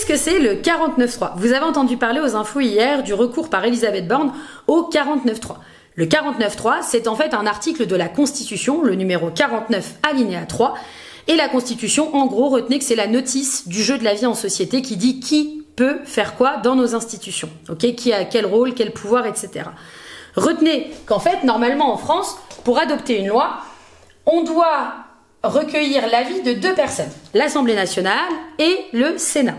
que c'est le 49.3? Vous avez entendu parler aux infos hier du recours par Elisabeth Borne au 49.3. Le 49.3, c'est en fait un article de la Constitution, le numéro 49 alinéa 3. Et la Constitution, en gros, retenez que c'est la notice du jeu de la vie en société qui dit qui peut faire quoi dans nos institutions. Ok, qui a quel rôle, quel pouvoir, etc. Retenez qu'en fait, normalement en France, pour adopter une loi, on doit recueillir l'avis de deux personnes, l'Assemblée nationale et le Sénat.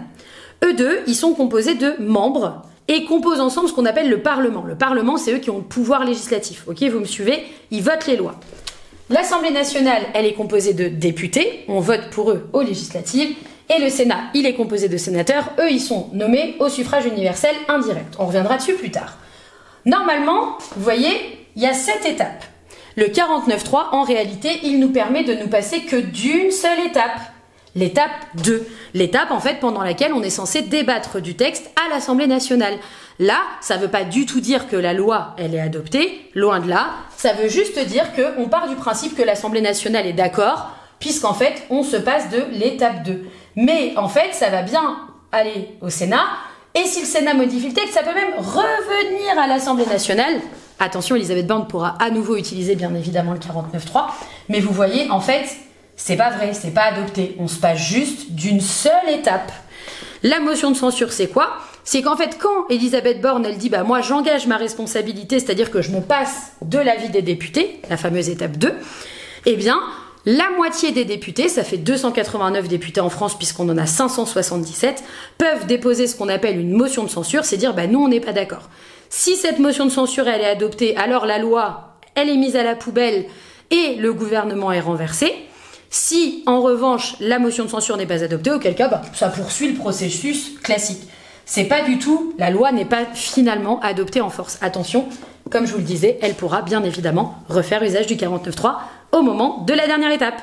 Eux deux, ils sont composés de membres et composent ensemble ce qu'on appelle le Parlement. Le Parlement, c'est eux qui ont le pouvoir législatif. Ok, vous me suivez? Ils votent les lois. L'Assemblée nationale, elle est composée de députés, on vote pour eux aux législatives, et le Sénat, il est composé de sénateurs, eux, ils sont nommés au suffrage universel indirect. On reviendra dessus plus tard. Normalement, vous voyez, il y a 7 étapes. Le 49.3, en réalité, il nous permet de nous passer que d'une seule étape. L'étape 2. L'étape, en fait, pendant laquelle on est censé débattre du texte à l'Assemblée nationale. Là, ça ne veut pas du tout dire que la loi, elle est adoptée, loin de là. Ça veut juste dire qu'on part du principe que l'Assemblée nationale est d'accord, puisqu'en fait, on se passe de l'étape 2. Mais en fait, ça va bien aller au Sénat, et si le Sénat modifie le texte, ça peut même revenir à l'Assemblée nationale. Attention, Elisabeth Borne pourra à nouveau utiliser, bien évidemment, le 49.3, mais vous voyez, en fait, c'est pas vrai, c'est pas adopté. On se passe juste d'une seule étape. La motion de censure, c'est quoi? C'est qu'en fait, quand Elisabeth Borne, elle dit « bah moi, j'engage ma responsabilité », c'est-à-dire que je me passe de l'avis des députés, la fameuse étape 2, eh bien, la moitié des députés, ça fait 289 députés en France puisqu'on en a 577, peuvent déposer ce qu'on appelle une motion de censure, c'est dire « bah nous, on n'est pas d'accord ». Si cette motion de censure, elle est adoptée, alors la loi, elle est mise à la poubelle et le gouvernement est renversé. Si, en revanche, la motion de censure n'est pas adoptée, auquel cas, bah, ça poursuit le processus classique. C'est pas du tout, la loi n'est pas finalement adoptée en force. Attention, comme je vous le disais, elle pourra bien évidemment refaire usage du 49.3 au moment de la dernière étape.